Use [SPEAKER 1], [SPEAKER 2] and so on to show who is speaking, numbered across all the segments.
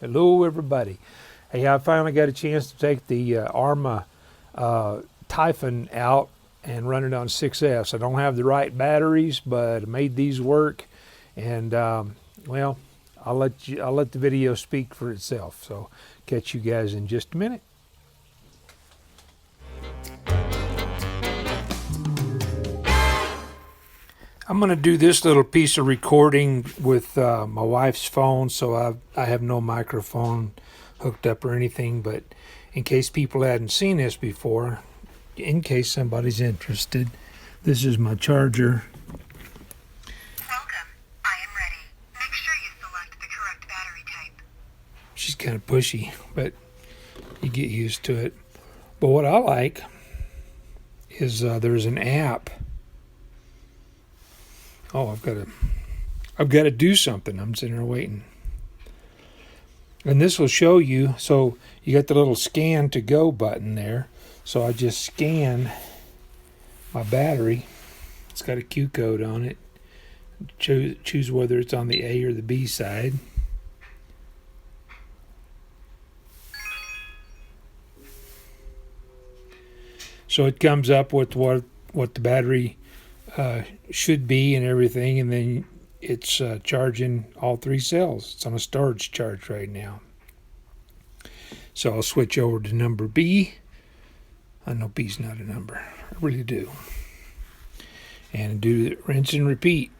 [SPEAKER 1] Hello everybody. Hey, I finally got a chance to take the Arrma Typhon out and run it on 6S. I don't have the right batteries, but I made these work, and well, I'll let the video speak for itself. So catch you guys in just a minute. I'm going to do this little piece of recording with my wife's phone, so I have no microphone hooked up or anything, but in case people hadn't seen this before, in case somebody's interested, this is my charger.
[SPEAKER 2] Welcome. I am ready. Make sure you select the correct battery type.
[SPEAKER 1] She's kind of pushy, but you get used to it. But what I like is there's an app. Oh, I've got to do something. I'm sitting there waiting. And this will show you, so you got the little scan to go button there. So I just scan my battery. It's got a Q code on it. Choose whether it's on the A or the B side. So it comes up with what the battery should be and everything, and then it's charging all three cells. It's on a storage charge right now. So I'll switch over to number B. I know B's not a number. I really do. And do the rinse and repeat.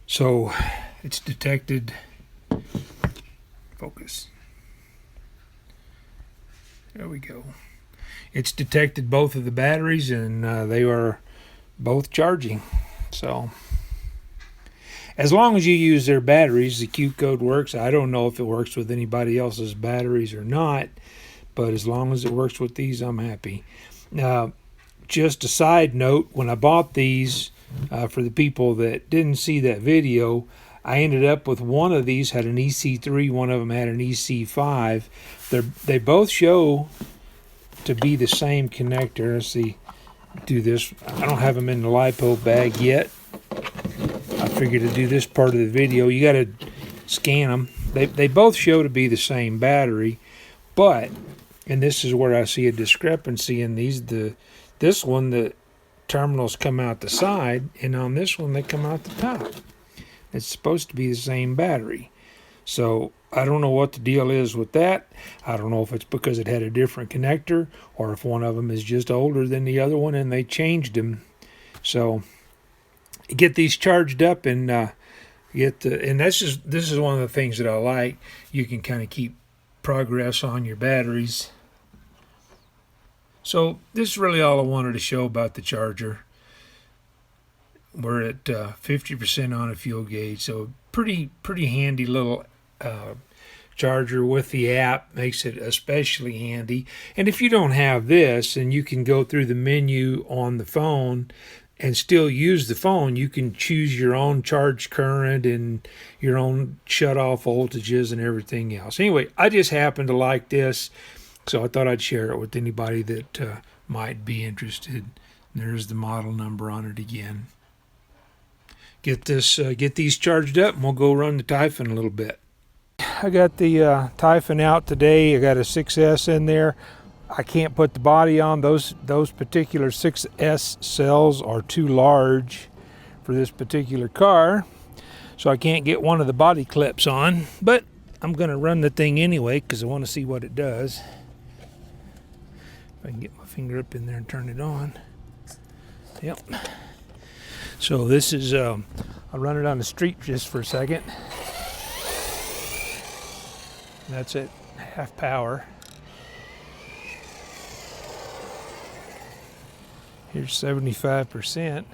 [SPEAKER 1] So it's detected. Focus. There we go. It's detected both of the batteries, and they are both charging. So as long as you use their batteries, the Q code works. I don't know if it works with anybody else's batteries or not, but as long as it works with these, I'm happy. Now, just a side note, when I bought these, for the people that didn't see that video, I ended up with one of these had an EC3, one of them had an EC5. They both show to be the same connector. Let's see, do this. I don't have them in the LiPo bag yet. I figured to do this part of the video. You got to scan them. They both show to be the same battery, but, and this is where I see a discrepancy in these. This one, the terminals come out the side, and on this one they come out the top. It's supposed to be the same battery. So I don't know what the deal is with that. I don't know if it's because it had a different connector, or if one of them is just older than the other one and they changed them. So get these charged up and and this is one of the things that I like. You can kind of keep progress on your batteries. So this is really all I wanted to show about the charger. We're at 50% on a fuel gauge, so pretty handy little charger with the app. Makes it especially handy. And if you don't have this, and you can go through the menu on the phone and still use the phone, you can choose your own charge current and your own shut-off voltages and everything else. Anyway, I just happen to like this, so I thought I'd share it with anybody that might be interested. There's the model number on it again. Get these charged up, and we'll go run the Typhon a little bit. I got the Typhon out today. I got a 6S in there. I can't put the body on. Those particular 6S cells are too large for this particular car, so I can't get one of the body clips on. But I'm going to run the thing anyway because I want to see what it does. If I can get my finger up in there and turn it on. Yep. So this is, I'll run it on the street just for a second. That's at half power. Here's 75%.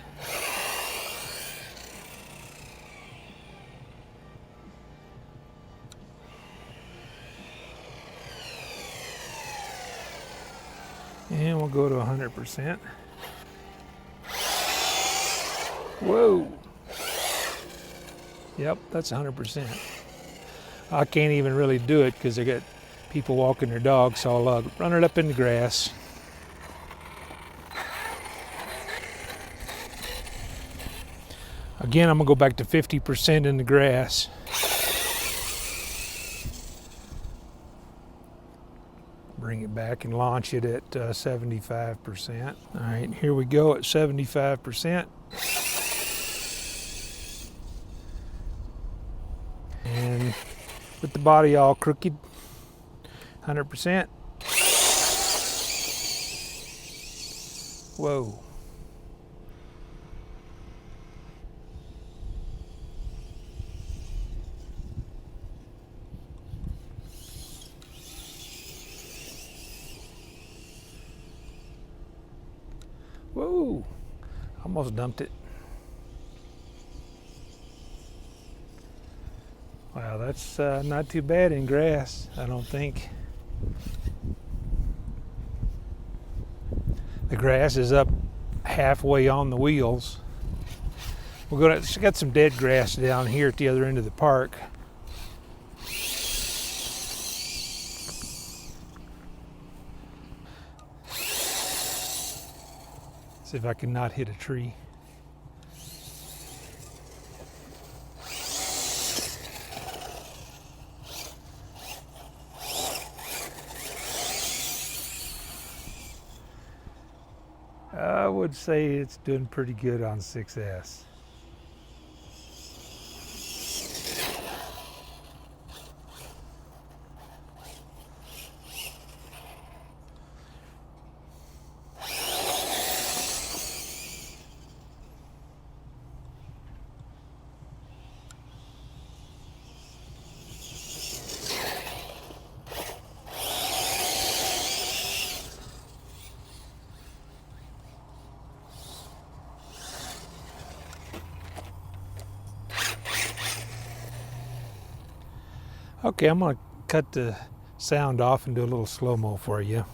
[SPEAKER 1] And we'll go to 100%. Whoa. Yep, that's 100%. I can't even really do it because I got people walking their dogs, so I'll run it up in the grass. Again, I'm gonna go back to 50% in the grass. Bring it back and launch it at 75%. All right, here we go at 75%. And with the body all crooked, 100%. Whoa. Whoa. Almost dumped it. Wow, that's not too bad in grass, I don't think. The grass is up halfway on the wheels. It's got some dead grass down here at the other end of the park. See if I can not hit a tree. I would say it's doing pretty good on 6S. Okay, I'm gonna cut the sound off and do a little slow-mo for you.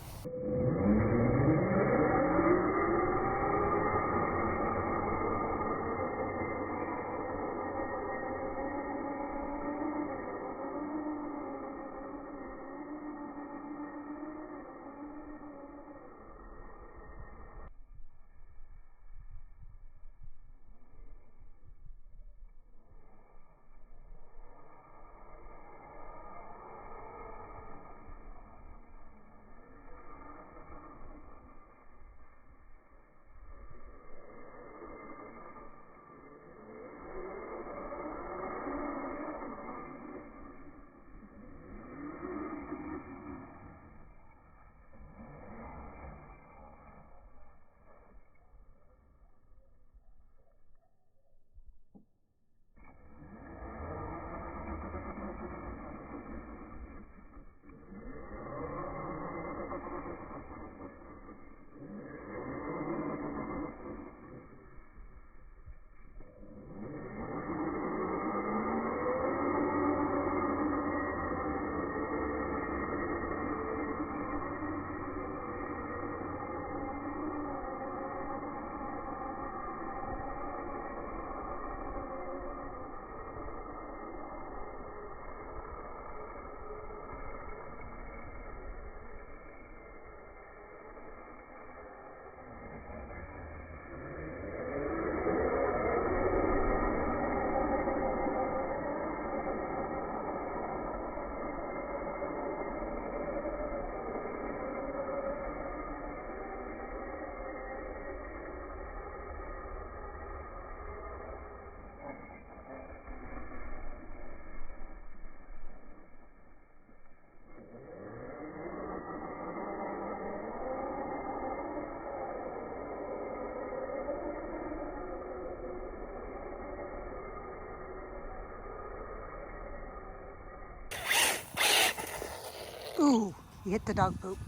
[SPEAKER 3] Ooh, you hit the dog poop.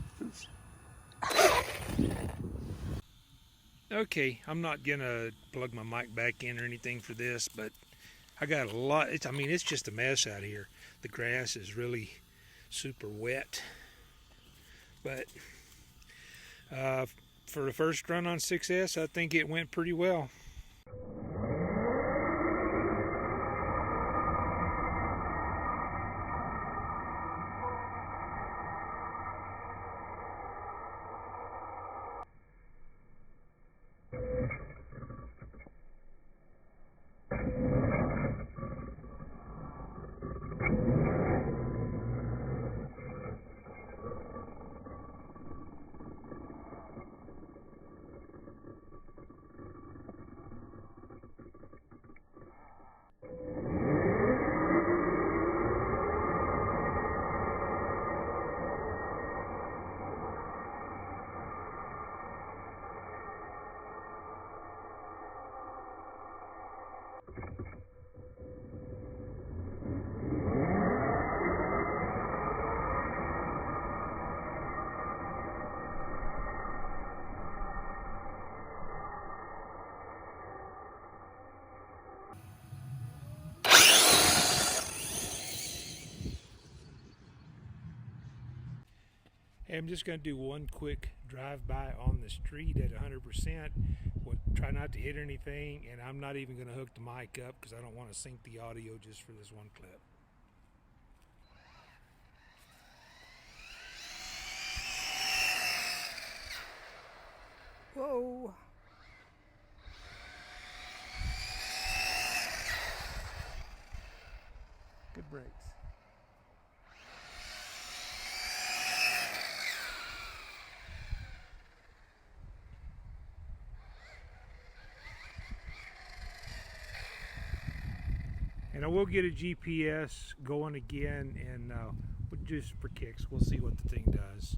[SPEAKER 1] Okay, I'm not gonna plug my mic back in or anything for this, but I got a lot. It's just a mess out here. The grass is really super wet, but for the first run on 6S, I think it went pretty well. Hey, I'm just going to do one quick drive-by on the street at 100%. Try not to hit anything, and I'm not even going to hook the mic up because I don't want to sync the audio just for this one clip.
[SPEAKER 3] Whoa.
[SPEAKER 1] Good brakes. And I will get a GPS going again, and just for kicks, we'll see what the thing does.